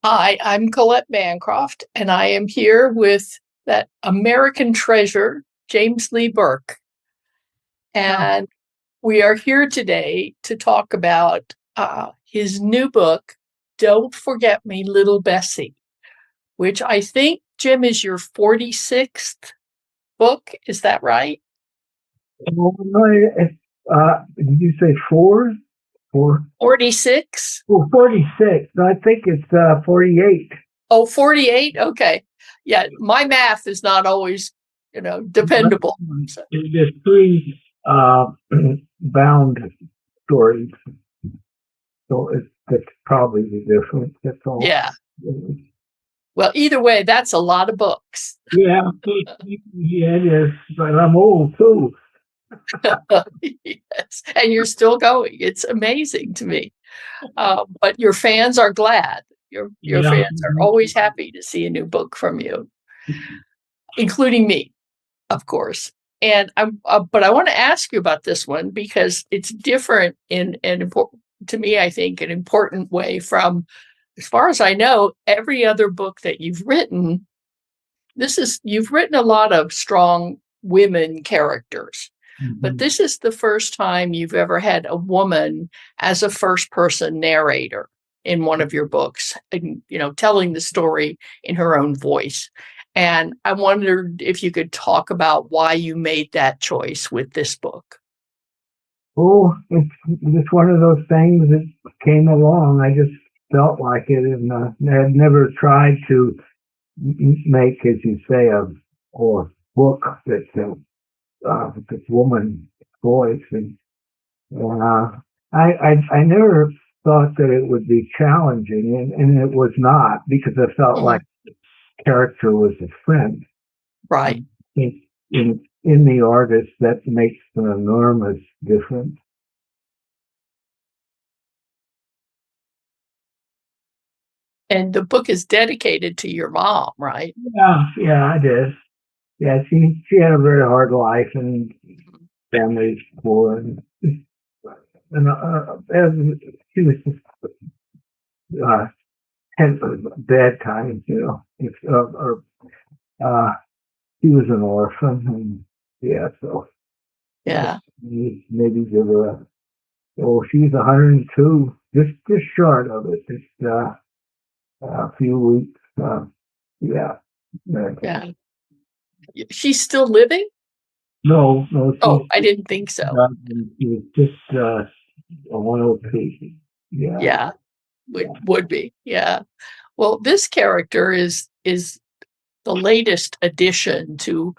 Hi, I'm Colette Bancroft, and I am here with that American treasure, James Lee Burke. Oh, And we are here today to talk about his new book, Don't Forget Me, Little Bessie, which I think, Jim, is your 46th book. Is that right? well, no, did you say four? Four? 46? Well, 46. No, I think it's 48. Oh, 48? Okay. Yeah, my math is not always, dependable. So, There's three bound stories, so that's probably the difference. That's all. yeah. Well, either way, that's a lot of books. Yeah, yeah, it is. But I'm old too. Yes, and you're still going. It's amazing to me. But your fans are glad. Your Yeah. fans are always happy to see a new book from you, including me, of course. But I want to ask you about this one because it's different in an important, to me, I think, an important way from, as far as I know, every other book that you've written. You've written a lot of strong women characters, but Mhm. this is the first time you've ever had a woman as a first person narrator in one of your books, and, telling the story in her own voice. And I wondered if you could talk about why you made that choice with this book. Oh, it's just one of those things that came along. I just felt like it, and I had never tried to make, as you say, a or book that's woman voice, and I never thought that it would be challenging, and it was not because I felt like Mhm. the character was a friend. Right. And I think in the artist that makes an enormous difference. And the book is dedicated to your mom, right? Yeah, yeah, I did. Yeah, she had a very hard life and family poor, and she was just uh, had bad times, If, or he was an orphan, and yeah, so I Yeah. maybe give her a. Oh, she's 102, just short of it. Just a few weeks. Yeah. Yeah. She's still living? No, no, Oh, I didn't think so. she was just a 102. Yeah, Yeah, yeah. would be. Yeah. Well, this character is the latest addition to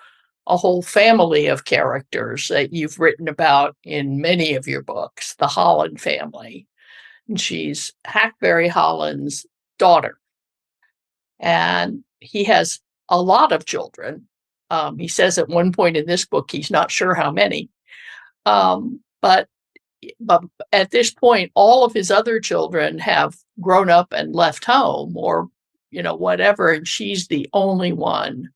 a whole family of characters that you've written about in many of your books, the Holland family. And she's Hackberry Holland's daughter. And he has a lot of children. He says at one point in this book he's not sure how many. But at this point, all of his other children have grown up and left home, or whatever, and she's the only one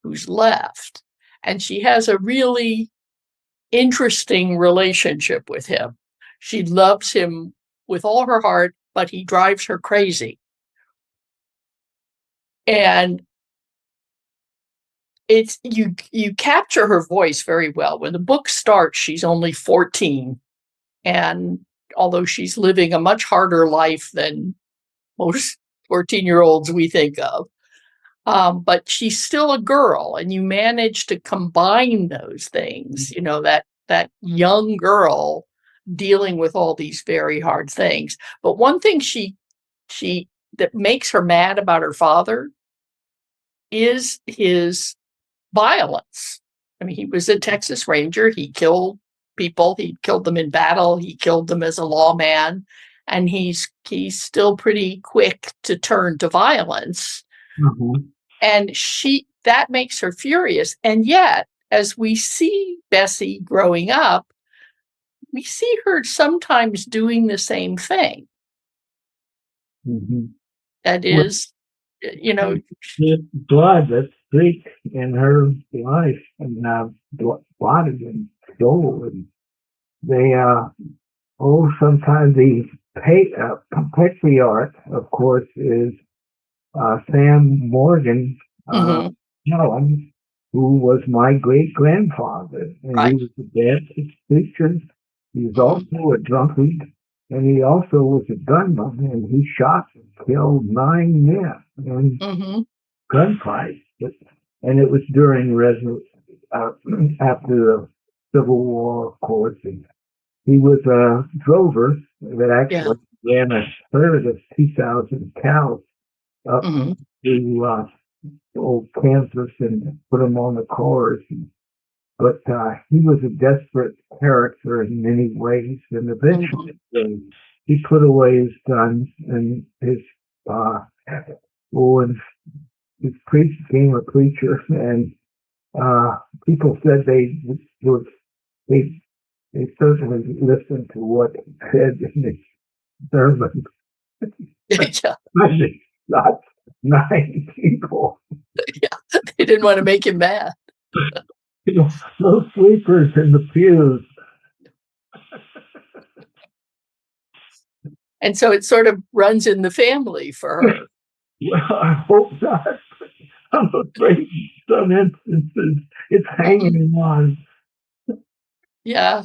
who's left. And she has a really interesting relationship with him. She loves him with all her heart, but he drives her crazy. And it's you capture her voice very well. When the book starts, she's only 14, and although she's living a much harder life than most 14-year-olds we think of, but she's still a girl, and you manage to combine those things, that young girl dealing with all these very hard things. But one thing she that makes her mad about her father is his violence. I mean, he was a Texas Ranger. He killed people. He killed them in battle. He killed them as a lawman, and he's still pretty quick to turn to violence. Mhm. And that makes her furious. And yet, as we see Bessie growing up, we see her sometimes doing the same thing. Mhm. That Well, is, you know, there's blood that's streaked in her life, and blood and soul, and they sometimes the patriarch, of course, is Sam Morgan, Hmm. Allen, who was my great grandfather, and he Right. was a Baptist preacher. He was Hmm. also a drunkard, and he also was a gunman, and he shot and killed 9 men in Hmm. gunfights. And it was during after the Civil War, of course. And he was a drover that Yeah. actually ran a herd of 2,000 cows up Hmm. to old Kansas and put them on the cars. But he was a desperate character in many ways, and Hmm. eventually he put away his guns and his uh, and his priest became a preacher, and people said were they they certainly listened to what he said in his sermon. Yeah. Not 9 people. Yeah. They didn't want to make him mad. No sleepers in the pews. And so it sort of runs in the family for her. Well, I hope not. I'm afraid in some instances it's Hmm. hanging on. Yeah.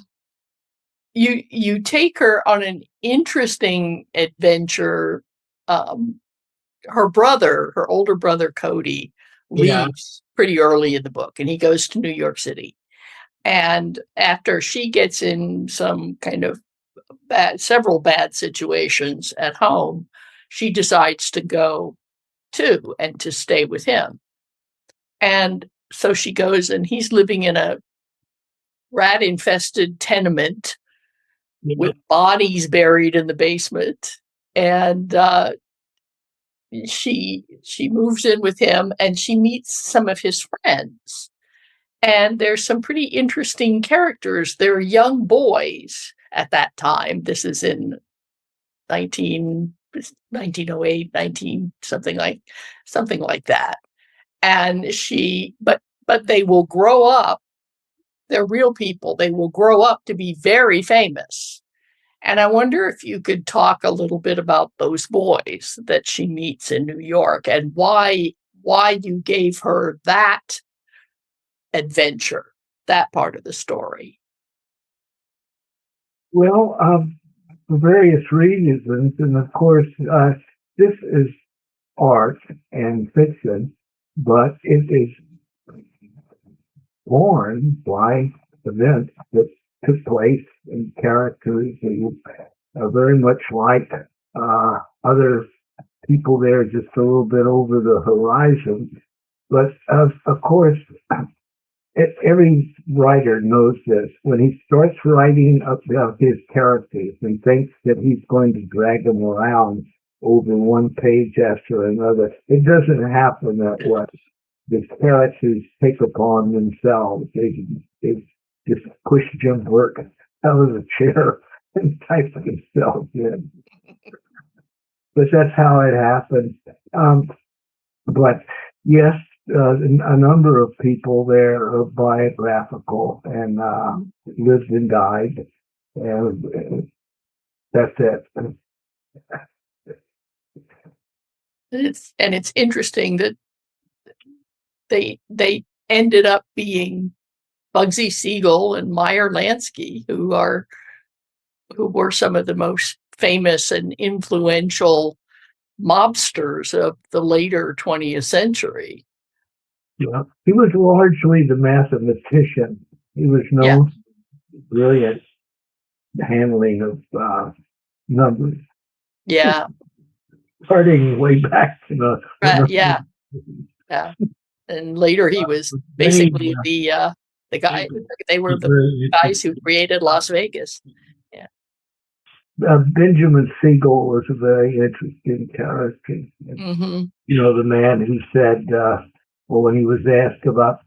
You take her on an interesting adventure. Um, her older brother Cody, Yeah. leaves pretty early in the book, and he goes to New York City. And after she gets in some kind of several bad situations at home, she decides to go too and to stay with him. And so she goes, and he's living in a rat infested tenement Yeah. with bodies buried in the basement. And she moves in with him, and she meets some of his friends. And there's some pretty interesting characters. They're young boys at that time. This is in 19 1908, 19 something like that. And but they will grow up. They're real people. They will grow up to be very famous. And I wonder if you could talk a little bit about those boys that she meets in New York, and why you gave her that adventure, that part of the story. Well, for various reasons, and of course, this is art and fiction, but it is born by events that took place and characters who are very much like other people there, just a little bit over the horizon. But of course, every writer knows this. When he starts writing about his characters and thinks that he's going to drag them around over one page after another, it doesn't happen that way. The characters take upon themselves. They just push Jim Burke out of the chair and type themselves in. But that's how it happened. But yes, a number of people there are biographical and lived and died, and that's it. And it's interesting that they ended up being Bugsy Siegel and Meyer Lansky, who were some of the most famous and influential mobsters of the later 20th century. Yeah, he was largely the mathematician. He was Yeah. known for brilliant handling of numbers, Yeah. starting way back in Yeah. Yeah. And later he was many basically the guy. They were the very guys who created Las Vegas. Yeah. Benjamin Siegel was a very interesting character. Hmm. The man who said, well, when he was asked about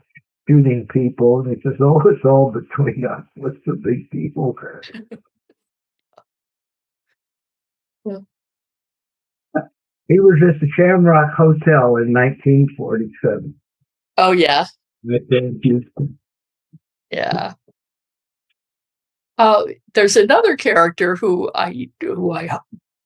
shooting people, and he says, oh, it's all between us. What's the big deal? Yeah. He was at the Shamrock Hotel in 1947. Oh yeah. In Houston. Yeah. There's another character who I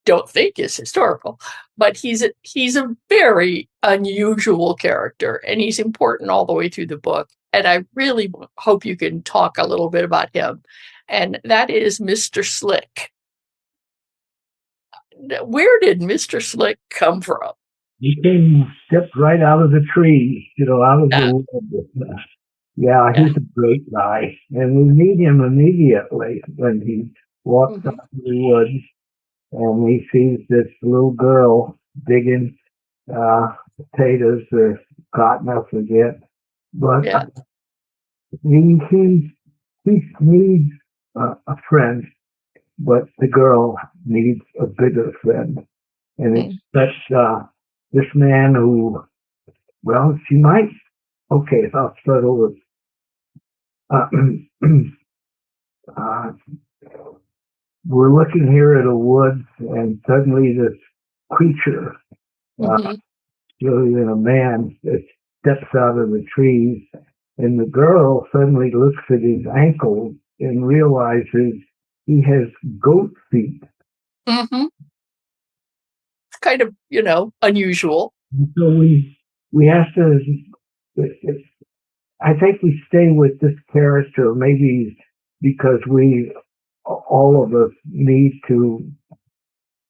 don't think is historical, but he's a very unusual character, and he's important all the way through the book. And I really hope you can talk a little bit about him. And that is Mr. Slick. Where did Mr. Slick come from? He stepped right out of the tree, out of the wood. Yeah, Yeah. he's a great guy. And we meet him immediately when he walks Mhm. out of the woods and he sees this little girl digging potatoes or cotton, I forget. But Yeah. he needs a friend, but the girl needs a bigger friend. And it's Mm. this man who, well, she might, okay, I'll start over. Uh, uh, we're looking here at a woods, and suddenly this creature, uh, Mhm. really a man, that steps out of the trees, and the girl suddenly looks at his ankles and realizes he has goat feet. Mhm. It's kind of, unusual. And so we have to. I think we stay with this character maybe because we all of us need to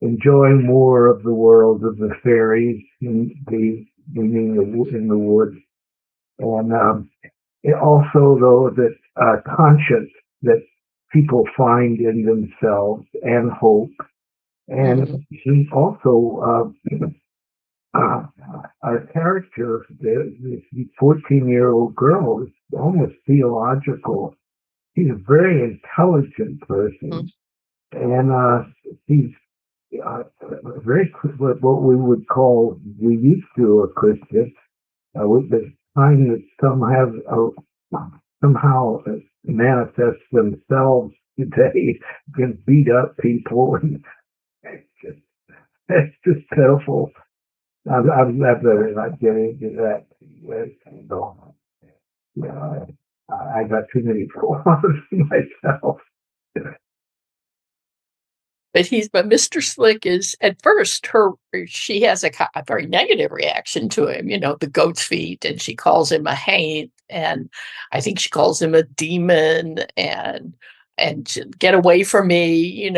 enjoy more of the world of the fairies and the in the woods, and it also though that conscience that people find in themselves and hope, Mhm. and he also our character, the 14-year-old girl, is almost theological. He's a very intelligent person, Mhm. and he's very what we would call we used to a Christian, with the kind that some have somehow manifest themselves today, can beat up people, and it's just pitiful. I've better not get into that. So, yeah, I got too many problems myself. But Mr. Slick is at first she has a very negative reaction to him, the goat's feet, and she calls him a haint, and I think she calls him a demon, and get away from me,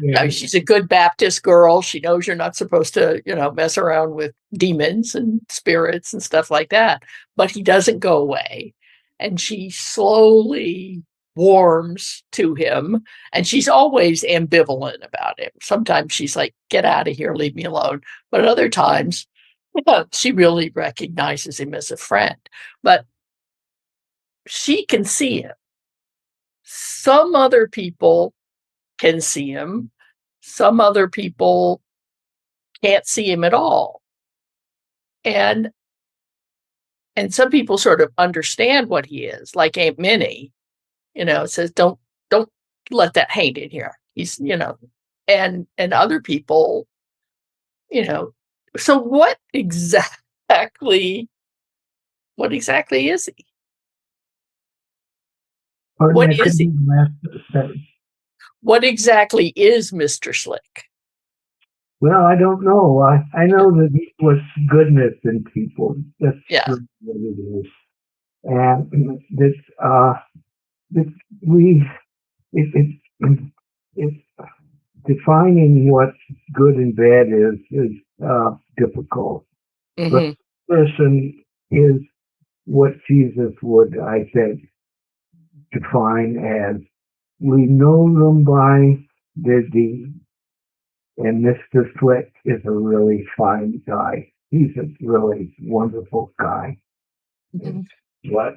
Yeah, she's a good Baptist girl. She knows you're not supposed to, mess around with demons and spirits and stuff like that. But he doesn't go away. And she slowly warms to him, and she's always ambivalent about him. Sometimes she's like, get out of here, leave me alone. But other times, she really recognizes him as a friend. But she can see him. Some other people can see him. Some other people can't see him at all. And some people sort of understand what he is, like Aunt Minnie, says, don't let that hate in here. He's, and other people, you know. So what exactly is he? pardon me, What I is he? couldn't last sentence. What exactly is Mr. Slick? Well, I don't know. I know that he was goodness in people. That's Yeah. really what it is. And this we it, it's defining what good and bad is difficult. But Hmm. person is what Jesus would, I think, define as we know them by their deeds. And Mr. Flick is a really fine guy. He's a really wonderful guy. Hmm. It's what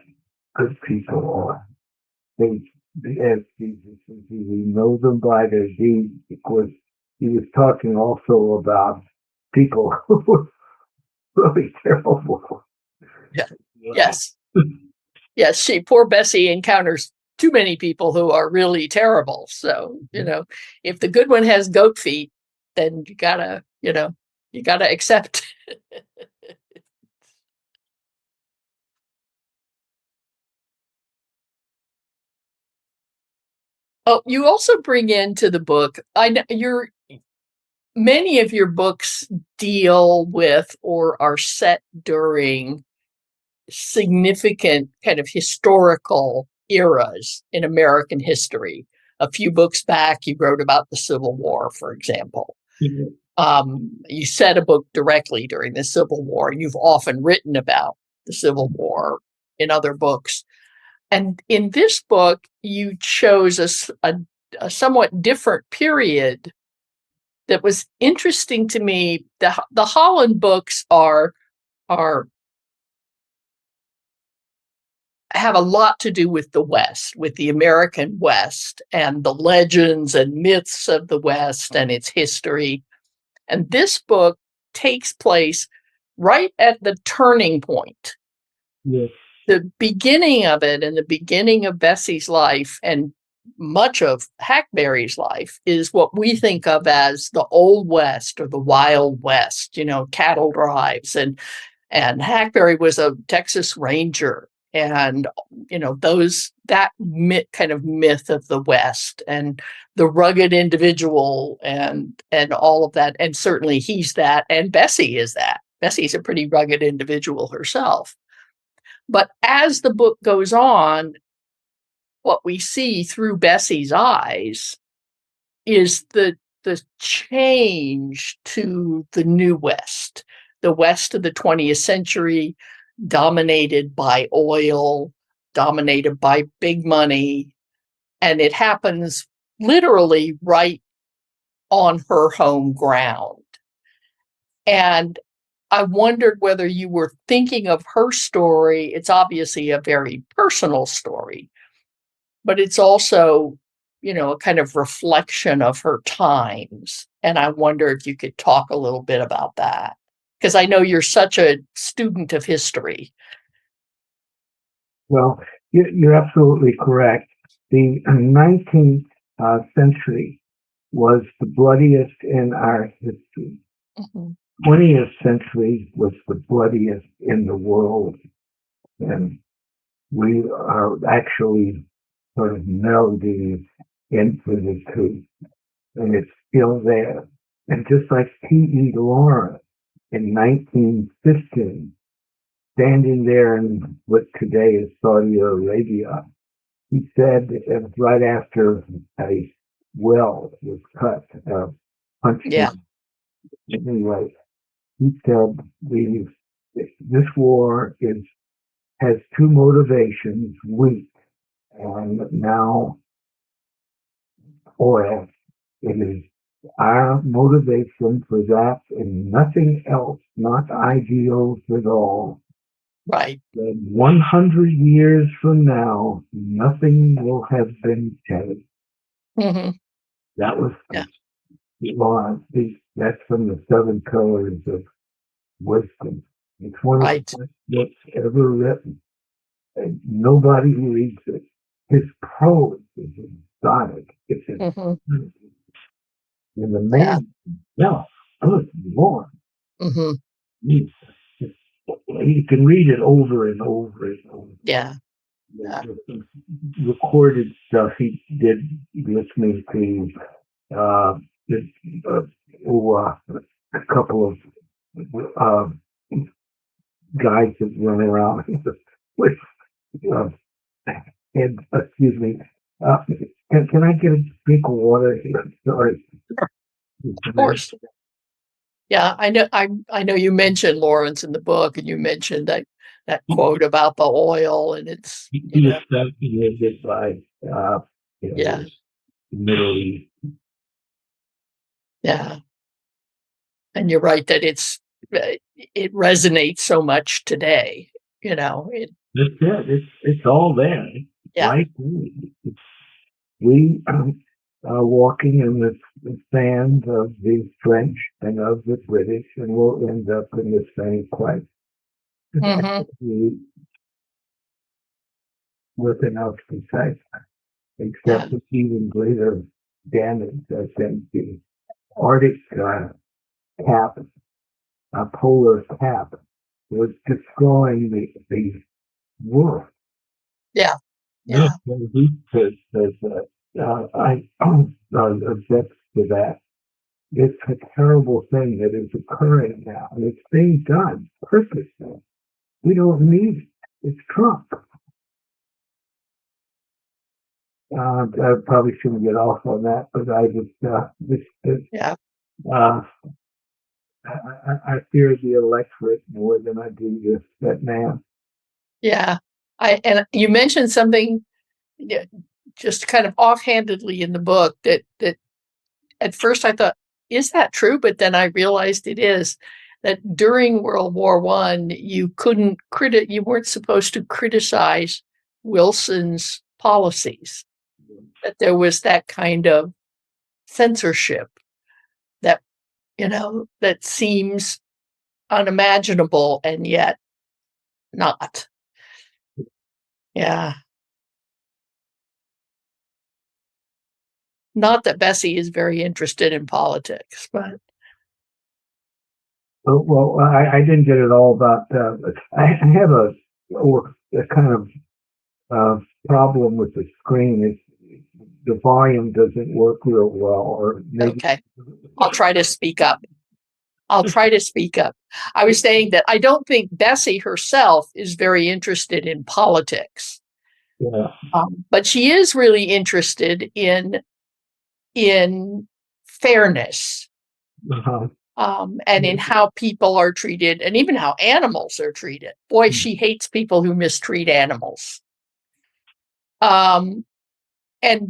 good people are. They, as Jesus says, we know them by their deeds, because he was talking also about people who were really terrible. Yeah. Yes. Yes. Poor Bessie encounters too many people who are really terrible. So, if the good one has goat feet, then you gotta accept. Oh, you also bring into the book, I know many of your books deal with or are set during significant kind of historical eras in American history. A few books back, you wrote about the Civil War, for example. You set a book directly during the Civil War. You've often written about the Civil War in other books. And in this book, you chose a somewhat different period that was interesting to me. The Holland books are have a lot to do with the West, with the American West, and the legends and myths of the West and its history. And this book takes place right at the turning point. Yes. The beginning of it and the beginning of Bessie's life and much of Hackberry's life is what we think of as the Old West or the Wild West, cattle drives. And Hackberry was a Texas Ranger. And, that kind of myth of the West and the rugged individual and all of that. And certainly he's that. And Bessie is that. Bessie's a pretty rugged individual herself. But as the book goes on, what we see through Bessie's eyes is the change to the New West, the West of the 20th century, dominated by oil, dominated by big money. And it happens literally right on her home ground. And I wondered whether you were thinking of her story. It's obviously a very personal story, but it's also, a kind of reflection of her times. And I wonder if you could talk a little bit about that, because I know you're such a student of history. Well, you're absolutely correct. The 19th century was the bloodiest in our history. Mm-hmm. 20th century was the bloodiest in the world. And we are actually sort of melding into the two. And it's still there. And just like T.E. Lawrence in 1915, standing there in what today is Saudi Arabia, he said right after a well was cut, punched him. Anyway, he said, this war has two motivations, weak and now oil. It is our motivation for that and nothing else, not ideals at all. Right. 100 years from now, nothing will have been changed. Mm-hmm. That was Lawrence. That's from the Seven Pillars of Wisdom. It's one of the best books ever written. And nobody reads it. His prose is exotic. It's and the man, good Lord. Mm-hmm. You can read it over and over and over. Yeah. Recorded stuff he did listening to a couple of guys that run around with and excuse me. Can I get a drink of water here? Sorry. Of course. Yeah, I know you mentioned Lawrence in the book, and you mentioned that quote about the oil, and it's he was fascinated by Middle East. Yeah, and you're right that it resonates so much today. That's it. It's all there. Yeah. Right. We are walking in the sands of the French and of the British, and we'll end up in the same place. Mm-hmm. Nothing else to say, except it's even greater damage. I think the Arctic cap, a polar cap, was destroying the world. Yeah. Yeah. He says that I object to that. it's a terrible thing that is occurring now. And it's being done purposely. We don't need it. It's Trump. I probably shouldn't get off on that, but I Yeah. uh, I fear the electorate more than I do that man. Yeah. And you mentioned something just kind of offhandedly in the book that at first I thought, is that true? But then I realized it is, that during World War I, you weren't supposed to criticize Wilson's policies, that there was that kind of censorship that, that seems unimaginable and yet not. Yeah. Not that Bessie is very interested in politics, but Well, I didn't get it all about. I have a kind of problem with the screen. The volume doesn't work real well, or maybe. okay. I'll try to speak up. I was saying that I don't think Bessie herself is very interested in politics. Yeah. But she is really interested in fairness, Uh-huh. and in how people are treated, and even how animals are treated. Boy, she hates people who mistreat animals. And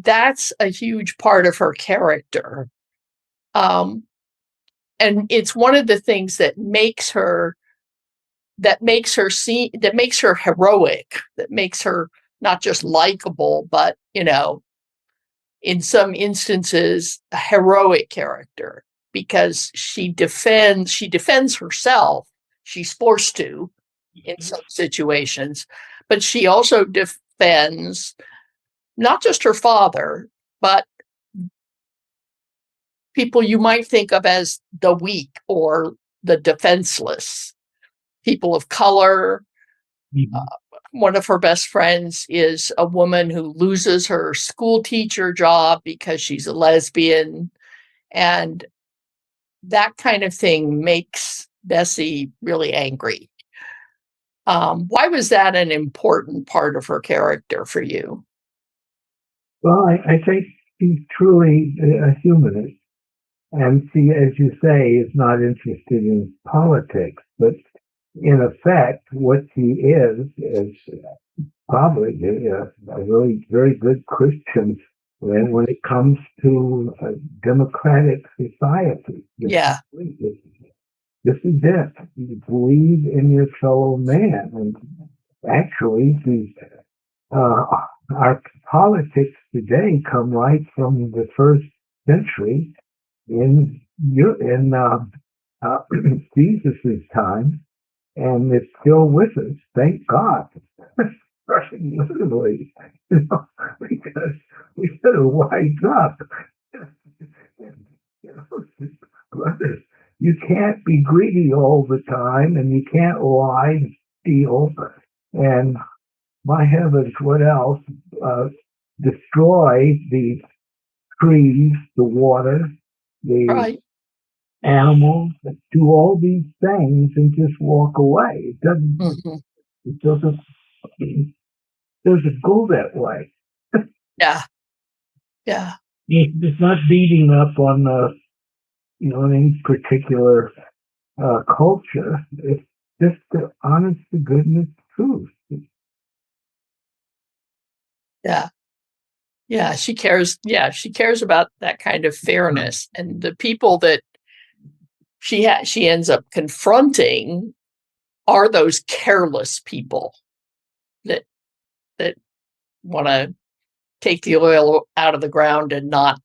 that's a huge part of her character. And it's one of the things that makes her heroic, that makes her not just likable, but, in some instances, a heroic character, because she defends herself. She's forced to in some situations, but she also defends not just her father, but people you might think of as the weak or the defenseless, people of color. One of her best friends is a woman who loses her school teacher job because she's a lesbian. And that kind of thing makes Bessie really angry. Why was that an important part of her character for you? Well, I think she's truly a humanist. And she, as you say, is not interested in politics. But in effect, what she is probably a really very good Christian when it comes to a democratic society. Yeah. This is it. You believe in your fellow man. And actually, our politics today come right from the first century in Jesus' time, and it's still with us. Thank God. Literally, because we better wise up. Brothers, you can't be greedy all the time, and you can't lie and steal. And my heavens, what else? Destroy the trees, the water, the Right. animals, do all these things and just walk away. It doesn't go that way. Yeah. Yeah. It's not beating up on any particular culture. It's just the honest to goodness truth. Yeah. Yeah. She cares. Yeah. She cares about that kind of fairness, and the people that she ends up confronting are those careless people that want to take the oil out of the ground and not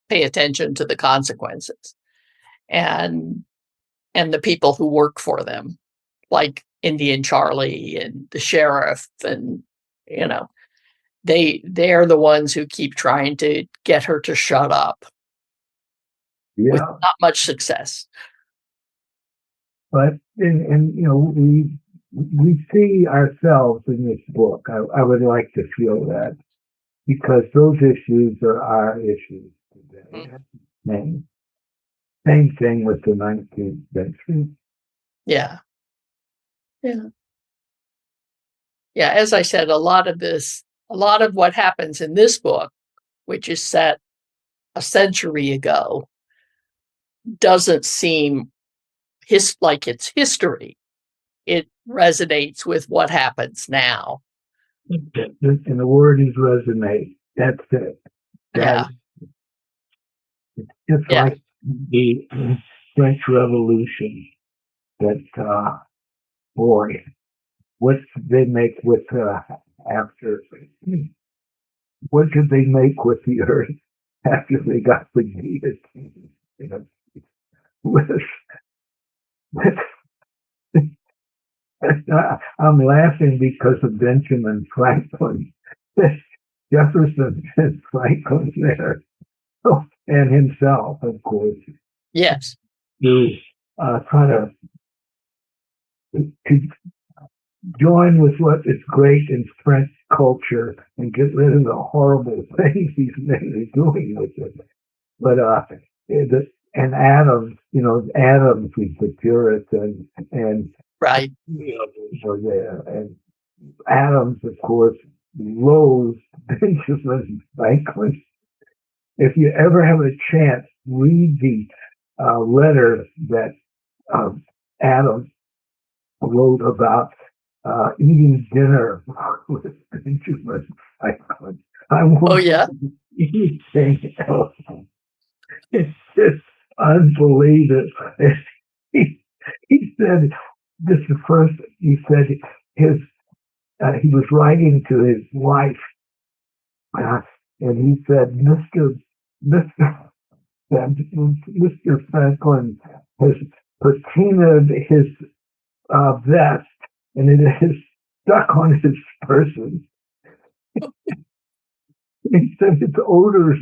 pay attention to the consequences, and the people who work for them, like Indian Charlie and the sheriff, and they're the ones who keep trying to get her to shut up, with not much success. But we see ourselves in this book. I would like to feel that, because those issues are our issues today. Same thing with the 19th century. Yeah. Yeah. Yeah. As I said, a lot of what happens in this book, which is set a century ago, doesn't seem like it's history. It resonates with what happens now. And the word is resonate. That's it. Yeah. Just Yeah. like the French Revolution. That boy, what did they make with after? What did they make with the earth after they got the guillotine? You know, with, I'm laughing because of Benjamin Franklin. Jefferson and Franklin there, and himself, of course. Yes. To try to join with what is great in French culture and get rid of the horrible things these men are doing with it. But and Adams, Adams was the Puritan, and Right. were there, and Adams, of course, loathed Benjamin Franklin. If you ever have a chance, read the letter that Adams wrote about eating dinner with Benjamin Franklin. I won't eat anything else. It's just unbelievable. He said, this is the first, he said he was writing to his wife, and he said, Mr. Franklin has patinaed his vest, and it is stuck on his person. He said its odors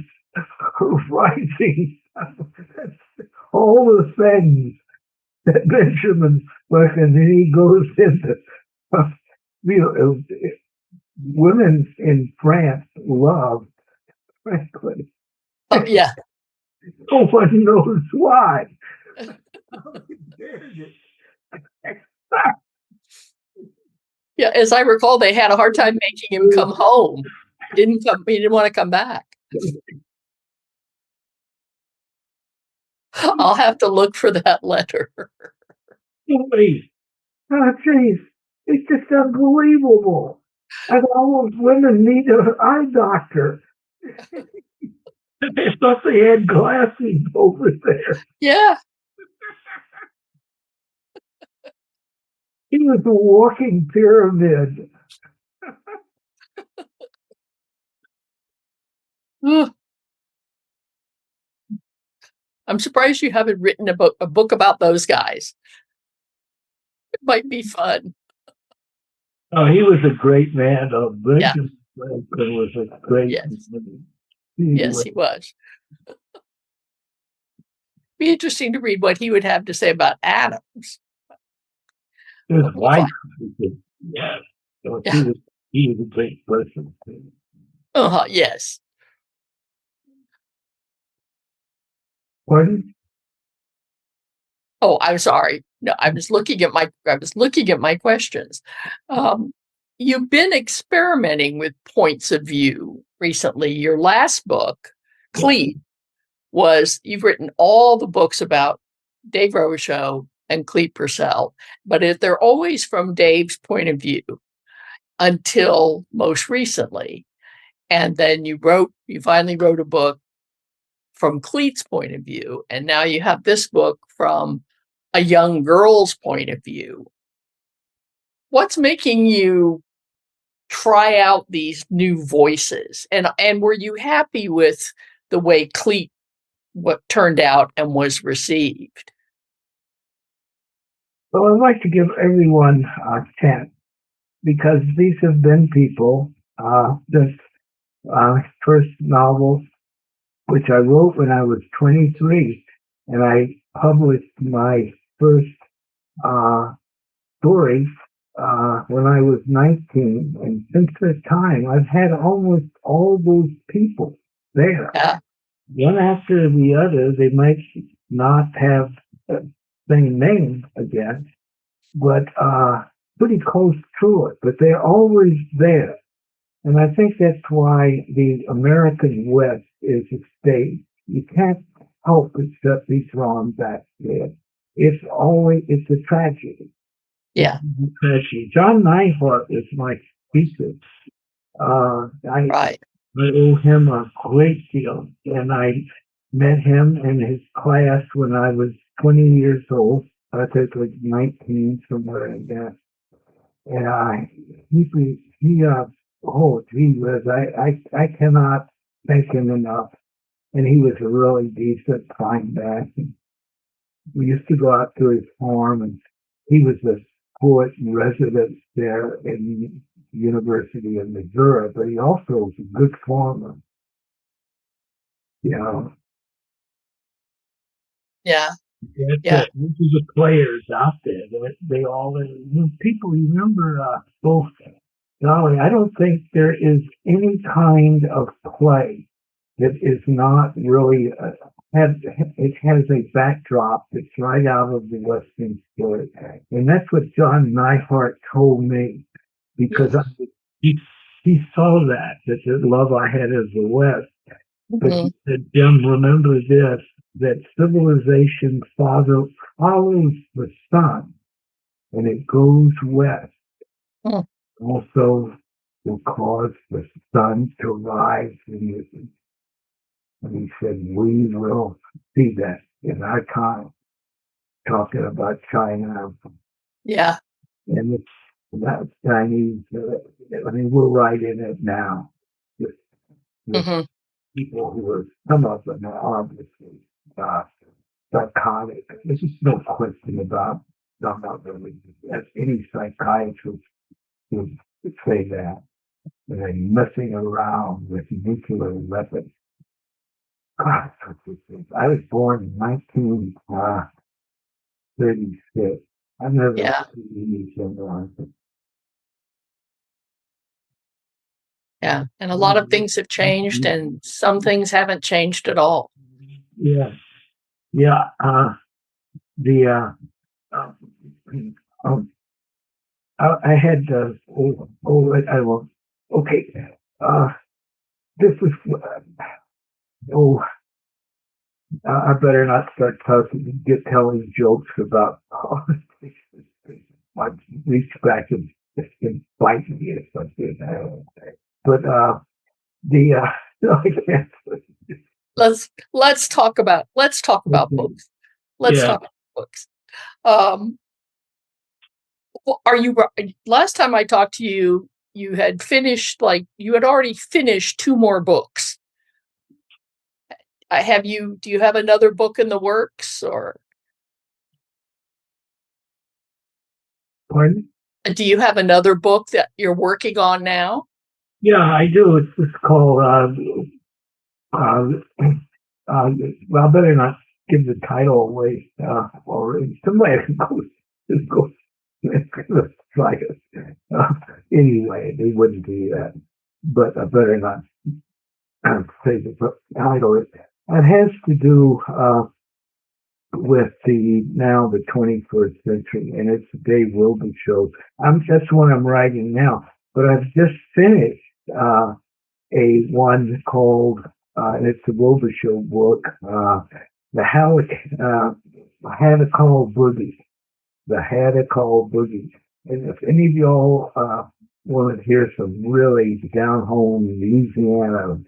are rising. All the things that Benjamin, and then he goes into, women in France love Franklin. Oh, yeah. No one knows why. Yeah, as I recall, they had a hard time making him come home. He didn't want to come back. I'll have to look for that letter. Oh, geez. It's just unbelievable. And all those women need an eye doctor. They thought they had glasses over there. Yeah. He was a walking pyramid. I'm surprised you haven't written a book about those guys. It might be fun. Oh, he was a great man. Benjamin Franklin was a great man. Yes, he was. Be interesting to read what he would have to say about Adams. His wife, yes. So he was a great person. Yes. Pardon? Oh, I'm sorry. No, I was looking at my questions. You've been experimenting with points of view recently. Your last book, Clete, you've written all the books about Dave Robichaux and Clete Purcell, but they're always from Dave's point of view until most recently. And then you finally wrote a book from Clete's point of view, and now you have this book from a young girl's point of view. What's making you try out these new voices? And were you happy with the way Clete turned out and was received? Well, I'd like to give everyone a chance, because these have been people. This first novel, which I wrote when I was 23, and I published my first story when I was 19. And since that time, I've had almost all those people there. Yeah. One after the other. They might not have the same name again, but pretty close to it. But they're always there. And I think that's why the American West is a state. You can't help except be thrown back there. It's a tragedy. Yeah. It's a tragedy. John Neihart is my thesis. I Right. owe him a great deal, and I met him in his class when I was 20 years old. I think like 19, somewhere like that. And oh, gee whiz, I cannot thank him enough. And he was a really decent, fine man. We used to go out to his farm, and he was the poet in residence there in the University of Missouri, but he also was a good farmer. You know, Yeah. that's Yeah. it. These are the players out there. They all, people remember both. Golly, I don't think there is any kind of play that is not really it has a backdrop that's right out of the Western story, and that's what John Neihart told me because he saw that the love I had of the West. But he said, Jim, remember this: that civilization follows the sun, and it goes west. Mm. Also will cause the sun to rise in the, and he said, we will see that in our time, talking about China. Yeah. And it's that Chinese, I mean, we're right in it now. With people who are, some of them are obviously psychotic. There's just no question about some of them. As any psychiatrist would say that. They're messing around with nuclear weapons. God, I was born in 1936. I never seen anything. Yeah. And a lot of things have changed, and some things haven't changed at all. Yeah. Yeah. I had I will. Okay. This is I better not start telling jokes about politics. I reach back and bite me or something. But the Let's talk about books. Let's talk about books. Are you? Last time I talked to you, you had already finished 2 more books. Do you have another book in the works, or? Pardon? Do you have another book that you're working on now? Yeah, I do. It's just called, well, I better not give the title away, or somebody can go try it. Anyway, they wouldn't do that. But I better not say the title. It has to do with the 21st century, and it's the Dave Wilbur show. That's what I'm writing now, but I've just finished a one called, and it's the Wilbur Show book, the Hadacol Boogie, the Hadacol Boogie. And if any of y'all want to hear some really down home Louisiana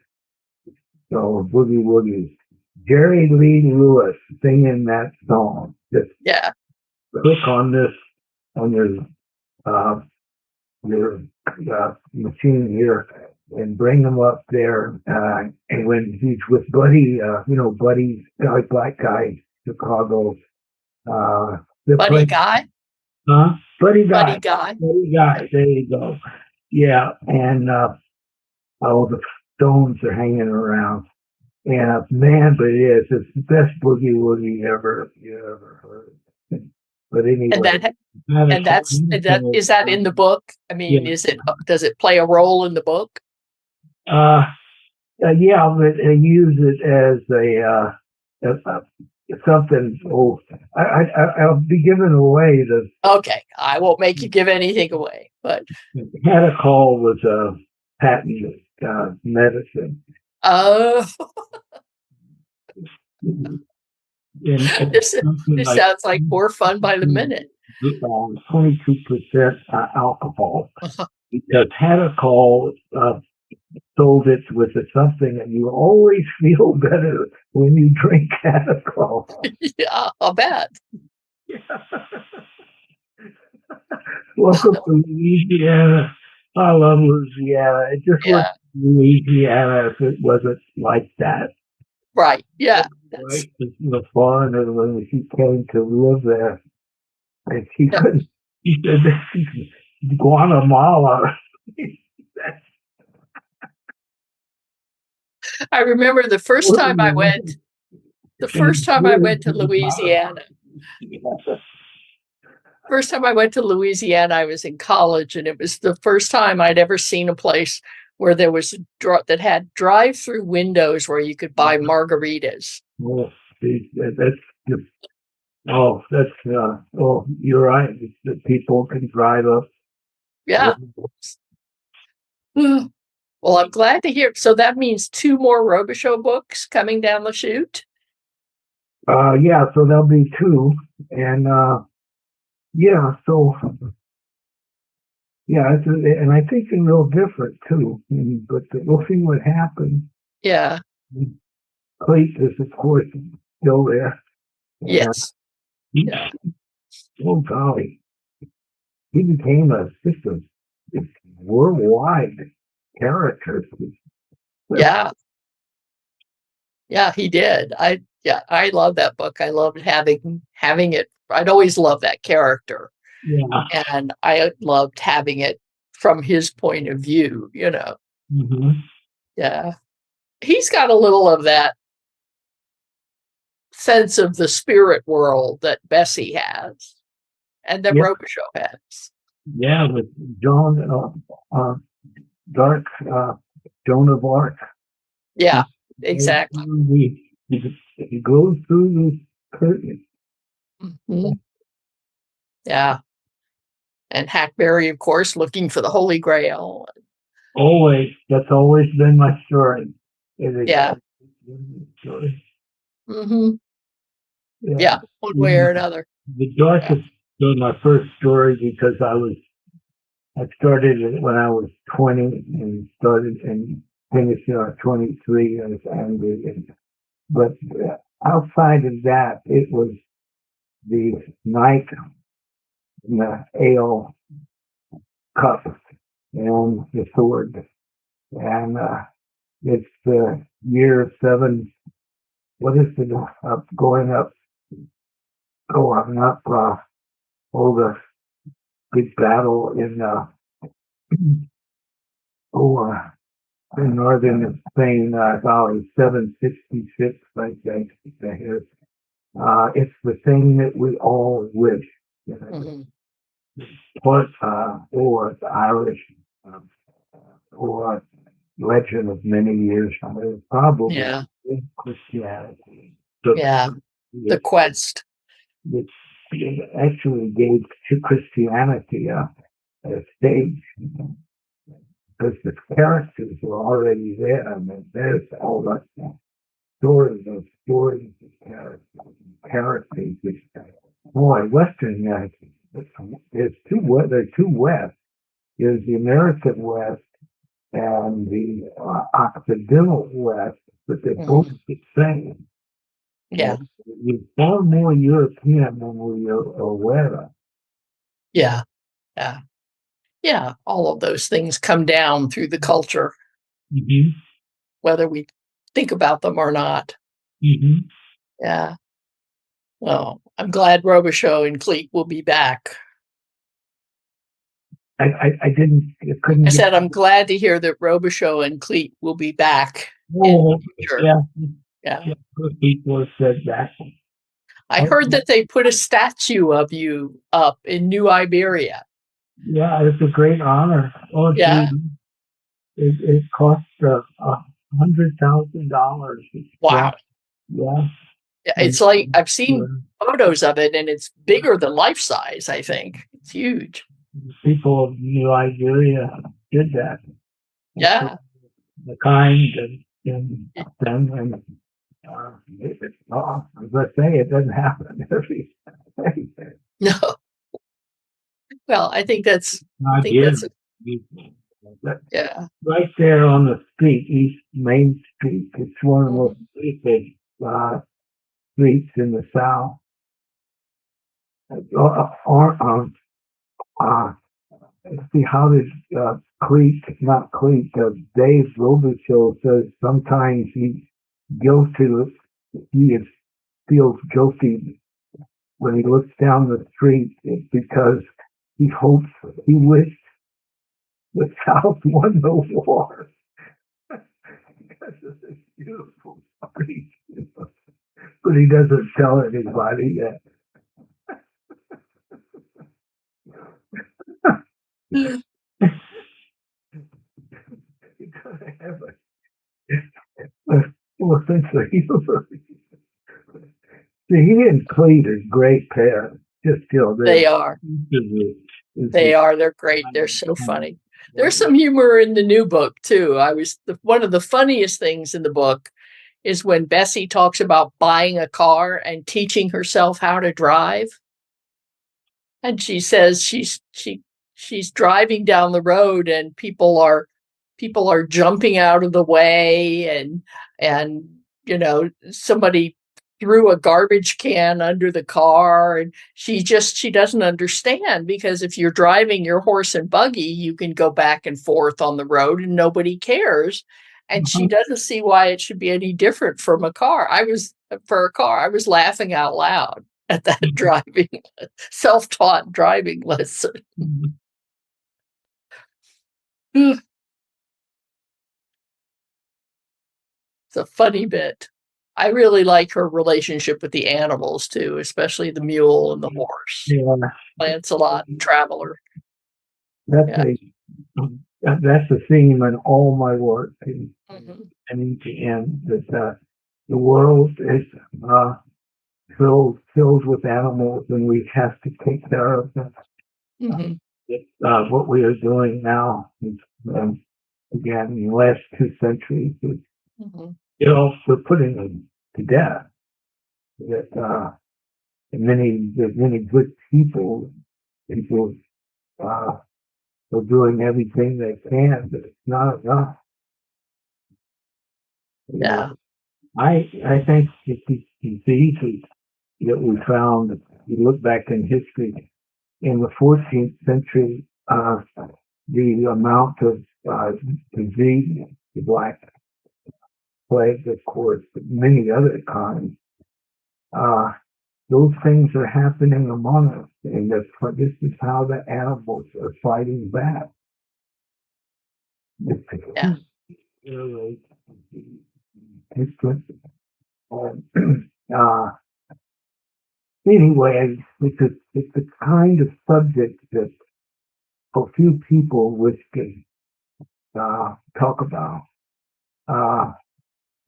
boogie woogies, Jerry Lee Lewis singing that song. Just click on this on your machine here and bring him up there. And when he's with Buddy, Buddy, black guy, Chicago. Buddy Guy? Huh? Buddy Guy. Buddy Guy. Buddy Guy. There you go. Yeah, and all the Stones are hanging around. And man, but it's the best boogie woogie you ever heard. But anyway, is that in the book? I mean, does it play a role in the book? Yeah, but I use it as something. Oh, I'll be giving away the Okay, I won't make you give anything away, but Catechol was a patent medicine. oh, And this something this like sounds like more fun by the minute. 22% alcohol. Because Catechol sold it with something, and you always feel better when you drink Catechol. Yeah, I'll bet. Welcome to Louisiana. I love Louisiana. It just Yeah, wouldn't be Louisiana if it wasn't like that. right. Yeah, Right? The foreigner, when she came to live there, and she yeah. couldn't, she said, this is Guatemala. I remember the first time I went. The first time I went to Louisiana. First time I went to Louisiana, I was in college, and it was the first time I'd ever seen a place where there was that had drive-through windows where you could buy margaritas. Oh, that's just, oh, you're right. The people can drive up. Yeah. Well, I'm glad to hear. So that means 2 more Robichaux books coming down the chute. Yeah, so there'll be 2, and yeah, so yeah, and I think they're real different too. But we'll see what happens. Yeah. Cleet is, of course, still there. Yes. Yeah. Oh golly, he became just a worldwide character. Yeah. Yeah, he did. I love that book. I loved having it. I'd always loved that character. Yeah. And I loved having it from his point of view, Mm-hmm. Yeah. He's got a little of that sense of the spirit world that Bessie has and that Yeah. Robichaux has. Yeah, with Joan Dark, Joan of Arc. Yeah, exactly. He goes through the curtain. Mm-hmm. Yeah. And Hackberry, of course, looking for the Holy Grail. Always, that's always been my story. Yeah. Mm-hmm. Yeah, one way or another. The darkest was my first story because I started it when I was 20 and started and finished at 23 and was angry. But outside of that, it was the night in the ale cup and the sword. And it's the year 7. What is it? Going up. Oh, I'm not. The big battle in in northern Spain. About 766, I think. It's the thing that we all wish. Mm-hmm. But or the Irish, or legend of many years. Probably Christianity. Yeah, the quest. Which actually gave to Christianity a stage, because the characters were already there. I mean, there's all that stories of characters. Boy, Western, there's there are 2 West. There's the American West and the Occidental West, but they're both the same. Yeah. You're far more European than we are aware of. Yeah. Yeah. Yeah. All of those things come down through the culture, whether we think about them or not. Yeah. Well, I'm glad Robichaux and Cleet will be back. I couldn't. I said I'm glad to hear that Robichaux and Cleet will be back in the future. Yeah. People said that. I heard that they put a statue of you up in New Iberia. Yeah, it's a great honor. Oh, yeah. It cost $100,000. Wow. Yeah. It's like I've seen photos of it, and it's bigger than life size. I think it's huge. People of Nigeria did that. Yeah. The kind and them and as I say, it doesn't happen every day. No. Well, I think that's. I think Nigeria, that's. Yeah. right there on the street, East Main Street. It's one of the most big streets in the South. Let's see how this not Cleek, Dave Robichaux says sometimes he's guilty. He feels guilty when he looks down the street. It's because he wished the South won the war. Because of this beautiful street. But he doesn't tell anybody yet. You gotta have a full sense of humor. See, he and Cleet are great pair. Just They are. They are. They're great. They're so funny. There's some humor in the new book too. One of the funniest things in the book is when Bessie talks about buying a car and teaching herself how to drive. And she says she's driving down the road and people are jumping out of the way, and somebody threw a garbage can under the car, and she doesn't understand, because if you're driving your horse and buggy, you can go back and forth on the road and nobody cares. And she doesn't see why it should be any different from a car. I was laughing out loud at that driving, self-taught driving lesson. It's a funny bit. I really like her relationship with the animals too, especially the mule and the horse. Yeah. Lancelot and Traveler. That's a theme in all my work, and in the end, that the world is filled with animals, and we have to take care of them. What we are doing now is, again, in the last 2 centuries, is, we're putting them to death. That there's many good people are doing everything they can, but it's not enough. Yeah. I think it's diseases that we found, if you look back in history, in the 14th century, the amount of disease, the Black Plague, of course, but many other kinds, those things are happening among us, and this is how the animals are fighting back. Yeah. Anyway, it's the kind of subject that a few people wish to talk about.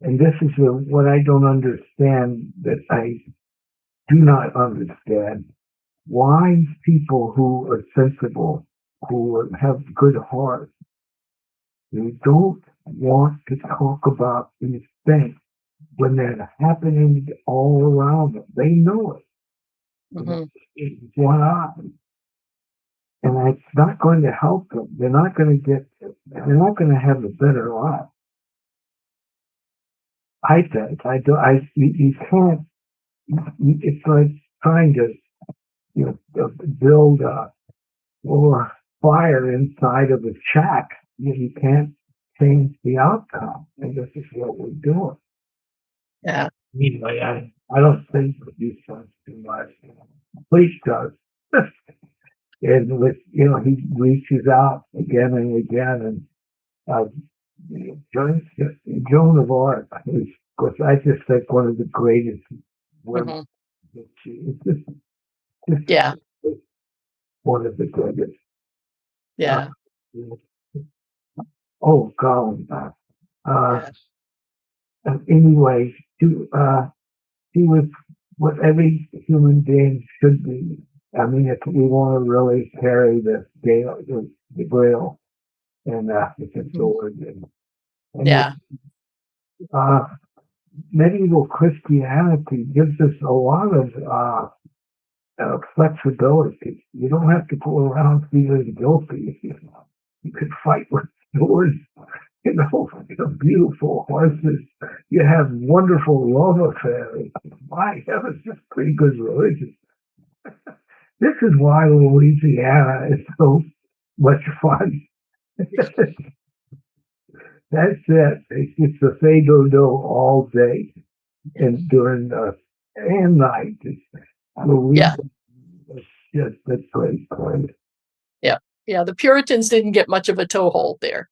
And this is what I don't understand, that I do not understand. Why people who are sensible, who have good hearts, they don't want to talk about these things when they're happening all around them. They know it. It's one eye. And it's not going to help them. They're not going to have a better life. I think. You can't, it's like trying to, build or fire inside of a shack. You can't change the outcome. And this is what we're doing. Yeah. Anyway, I don't think that you sounds too much. Police does. And with, he reaches out again and again, and Joan of Arc is, of course, I just think one of the greatest women. Yeah. One of the greatest. Yeah. Oh, God. Anyway, He was what every human being should be. I mean, if we want to really carry the grail, and it's a sword, and Yeah. uh, medieval Christianity gives us a lot of flexibility. You don't have to go around feeling guilty. You can fight with swords. Beautiful horses. You have wonderful love affairs. My heavens, that's pretty good religion. This is why Louisiana is so much fun. That's it. It's the Fado all day and during and night. Yeah. It's just a great place. Yeah. Yeah. The Puritans didn't get much of a toehold there.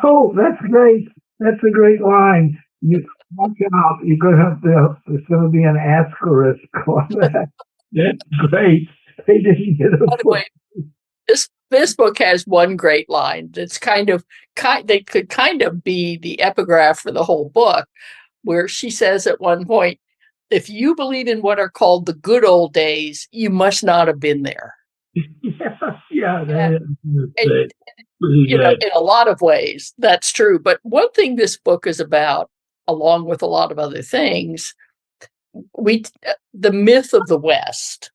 Oh, that's great. That's a great line. You watch out. You're going to have to. There's going to be an asterisk on that. That's great. They didn't get a. By the way, this book has one great line that's they could kind of be the epigraph for the whole book, where she says at one point, "If you believe in what are called the good old days, you must not have been there." Yeah. And, in a lot of ways, that's true. But one thing this book is about, along with a lot of other things, the myth of the West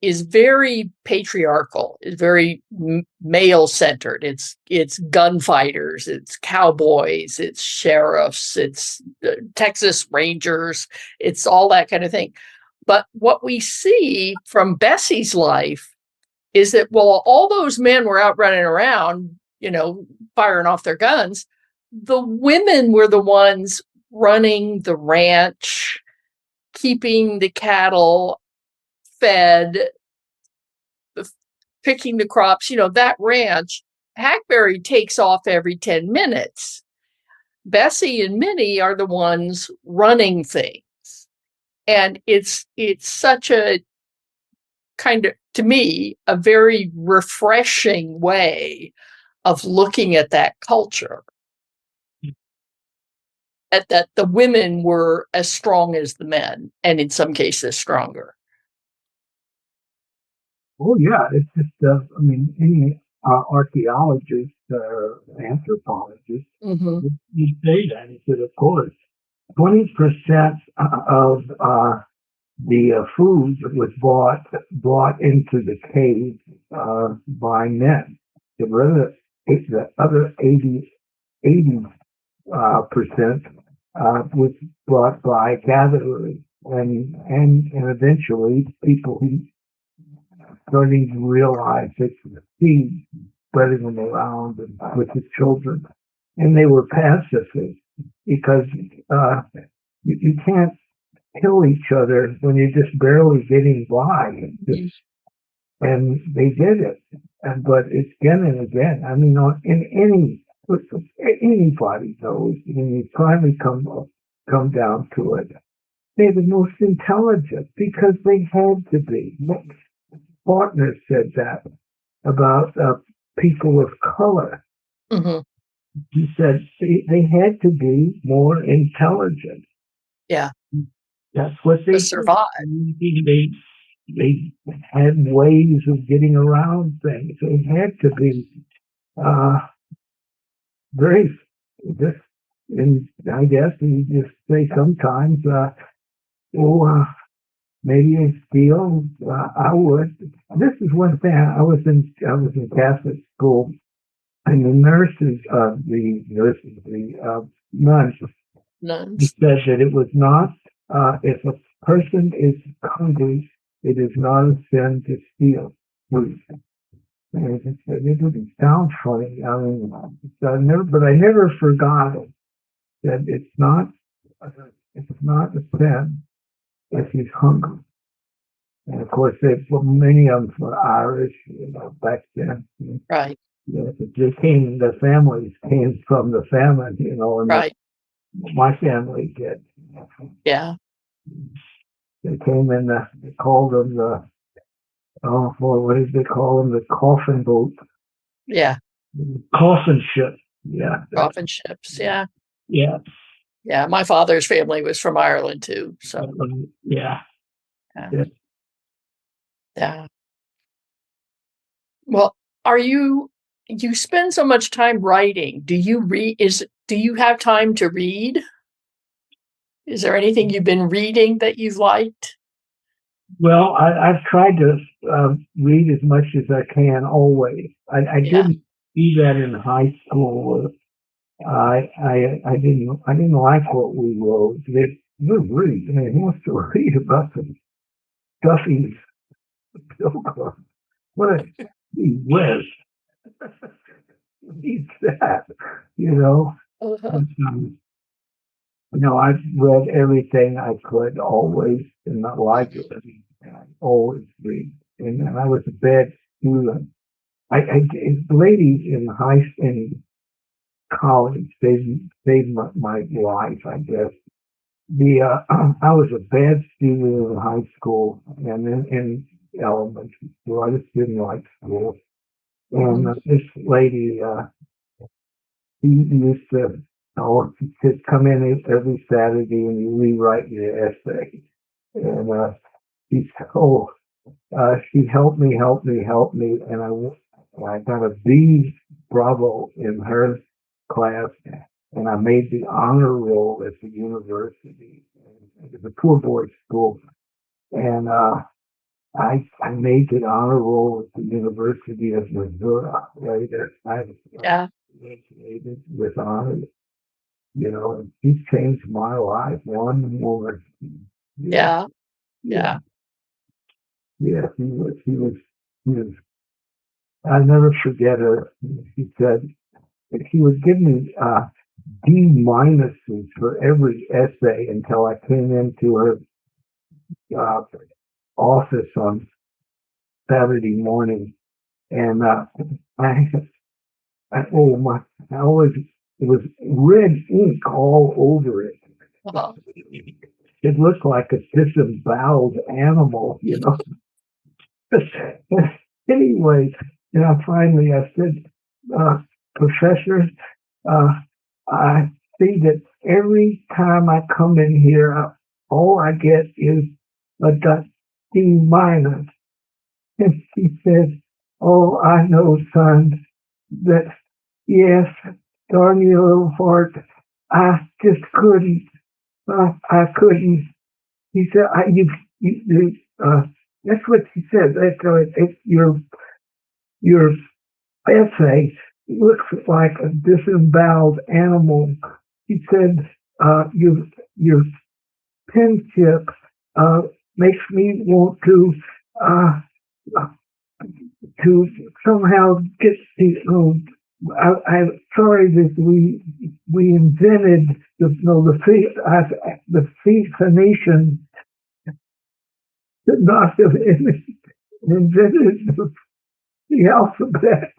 is very patriarchal. It's very male centered. It's gunfighters, it's cowboys, it's sheriffs, it's Texas Rangers, it's all that kind of thing. But what we see from Bessie's life is that while all those men were out running around, firing off their guns, the women were the ones running the ranch, keeping the cattle fed, picking the crops. That ranch, Hackberry takes off every 10 minutes. Bessie and Minnie are the ones running things. And it's such a kind of, to me, a very refreshing way of looking at that culture. That the women were as strong as the men, and in some cases stronger. Oh yeah, it's just. Any archaeologist or anthropologist would say that. He said, of course, 20% of the food was brought into the cave by men. The other 80% was brought by gatherers and eventually people who starting to realize it's the seed spreading them around with the children. And they were pacifists because you can't kill each other when you're just barely getting by. And they did it. But it's again and again. I mean, anybody knows when you finally come down to it, they're the most intelligent because they had to be. Partner said that about people of color. Mm-hmm. He said they had to be more intelligent. Yeah. That's what they survived. They had ways of getting around things. They had to be very just, and I guess you just say sometimes, maybe I feel I would. This is one thing. I was in Catholic school, and the nuns said that it was not if a person is hungry, it is not a sin to steal food. It doesn't sound funny. I mean, but I never forgot it. That it's not a sin if he's hungry. And of course, many of them were Irish, back then. Right. The families came from the famine, and right. My family did. Yeah. They came in they called them what did they call them? The coffin boat. Yeah. Coffin ship. Yeah. Coffin ships. Yeah. Yeah. Yeah, my father's family was from Ireland too, so Yeah. yeah. Yeah. Yeah. Well, are you spend so much time writing. Do you have time to read? Is there anything you've been reading that you've liked? Well, I've tried to read as much as I can always. I Yeah. didn't do that in high school. I didn't like what we wrote. Good read. I mean, who wants to read about the Duffy's Pilgrim? What a he was. He's that, you know. Uh-huh. But, I've read everything I could always in my library. I always read, and I was a bad student. Ladies in college saved my life, I guess. I was a bad student in high school and in elementary school. I just didn't like school. And Mhm. this lady, she used to, she'd come in every Saturday and you rewrite your essay. And she oh, she helped me, and I got a B Bravo in her class, and I made the honor roll at the university. It was a poor boys school, and I made the honor roll at the University of Missouri. Later, I Yeah. graduated with honors, and she changed my life. One woman, yeah, Yeah. yeah, Yeah. yeah. He was. I'll never forget her. She said that she would give me D minuses for every essay until I came into her uh, office on Saturday morning, and I, oh my, I always it was red ink all over it. Uh-huh. It looked like a disemboweled animal. Anyway, finally I said, Professor, uh, I see that every time I come in here, all I get is a D minus. And she said, oh, I know, son, that yes, darn your little heart, I just couldn't, I couldn't. He said, that's what she said. Your essay looks like a disemboweled animal. He said, your penmanship uh, makes me want uh, to somehow get the. I'm sorry that we invented the Phoenician did not have invented the alphabet.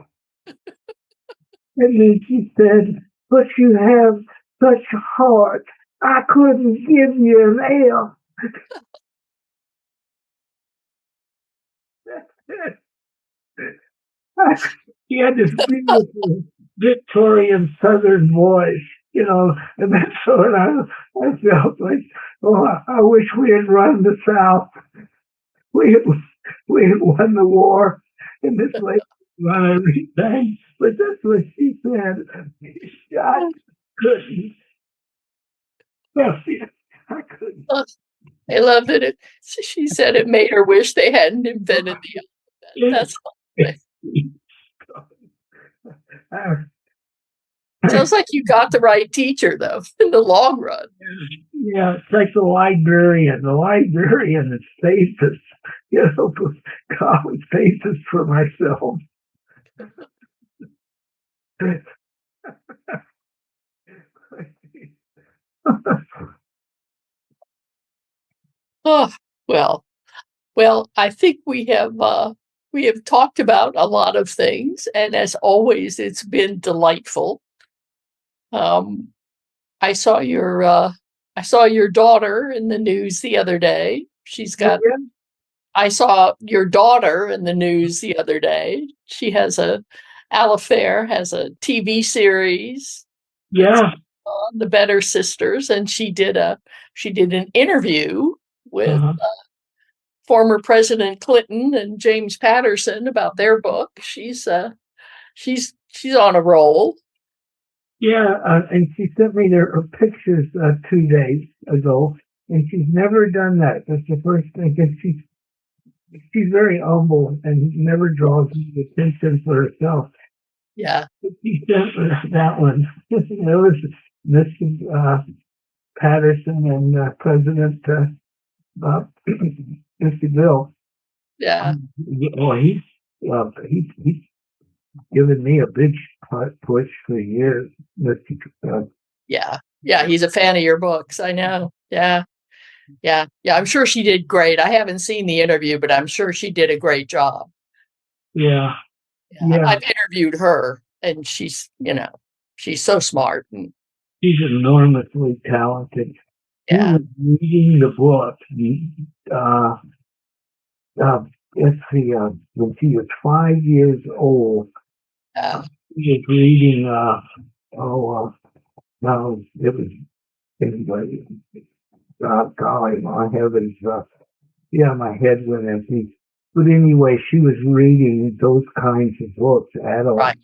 And then she said, but you have such heart. I couldn't give you an L. She had this beautiful Victorian Southern voice, and that's what I felt like, oh, I wish we had run the South. We had won the war, and this lady run everything. But that's what she said. I couldn't. I couldn't. Oh, I love that she said it made her wish they hadn't invented the alphabet. That's funny. Sounds like you got the right teacher though, in the long run. Yeah, it's like the librarian. The librarian that saved us. College saved us for myself. Oh, well, well, I think we have talked about a lot of things, and as always, it's been delightful. Um, I saw I saw your daughter in the news the other day. She's Oh, got I saw your daughter in the news the other day. She has Alifair has a TV series. It's yeah, the Better Sisters, and she did an interview with Uh-huh. former President Clinton and James Patterson about their book. She's on a roll. Yeah, and she sent me her pictures 2 days ago, and she's never done that. That's the first thing. And she's very humble and never draws any attention for herself. Yeah, But she sent me that one. It was Mr. Patterson and President Mr. Bill. yeah, Well, he's given me a big push for years. Mr. yeah, yeah. He's a fan of your books. I know. Yeah, yeah, yeah. I'm sure she did great. I haven't seen the interview, but I'm sure she did a great job. Yeah, Yeah, yeah. I've interviewed her, and she's so smart. And She's enormously talented. He yeah, was reading the book. Uh, uh, let's see, when she was 5 years old, yeah, he was reading, no, it was, anyway, golly, my heavens, yeah, my head went empty. But anyway, she was reading those kinds of books, adult right.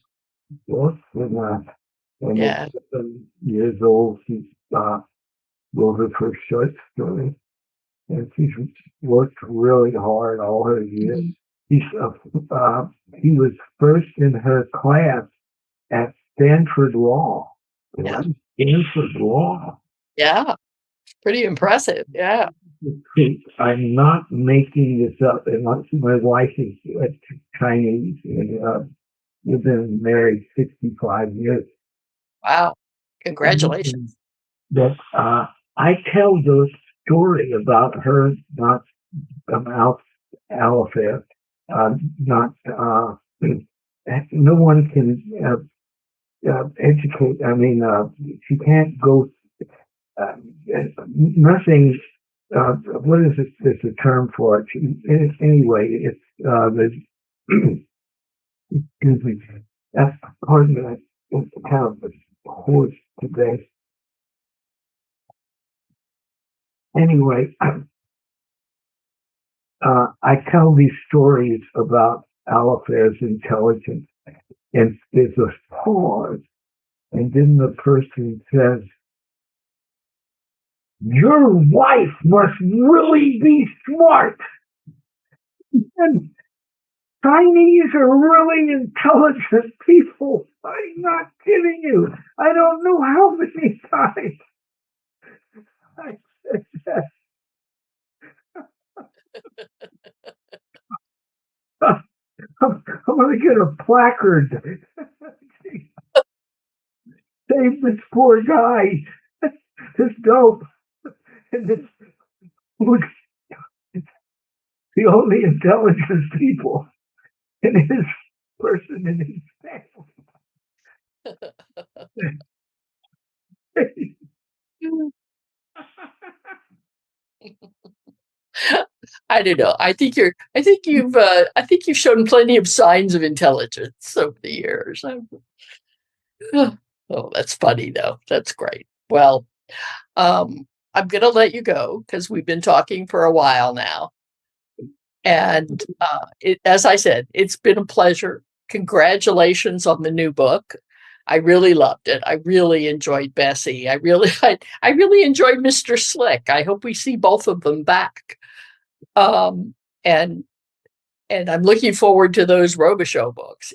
books, and at Yeah, 7 years old, she wrote her first short story. And she's worked really hard all her years. mhm, He's, he was first in her class at Stanford Law. yeah, Right? Stanford Law. yeah. Pretty impressive. Yeah. I'm not making this up. And my wife is Chinese, and we've been married 65 years. Wow. Congratulations. And that I tell the story about her not about Alpha, not no one can educate. I mean, she can't go. Uh, Nothing. What is it? There's a term for it. Anyway, it's the. Excuse me. That's pardon me. It's kind of a horse today. Anyway, I tell these stories about Alifair's intelligence, and there's a pause, and then the person says, "Your wife must really be smart." And Chinese are really intelligent people. I'm not kidding you. I don't know how many times I said that. I'm going to get a placard. Save this poor guy. This dope. And this the only intelligent people in his person in his family. I don't know. I think you've shown plenty of signs of intelligence over the years. Oh, that's funny though. That's great. Well, I'm going to let you go because we've been talking for a while now. And as I said, it's been a pleasure. Congratulations on the new book. I really loved it. I really enjoyed Bessie. I really enjoyed Mr. Slick. I hope we see both of them back. Um, and and I'm looking forward to those Robichaux books.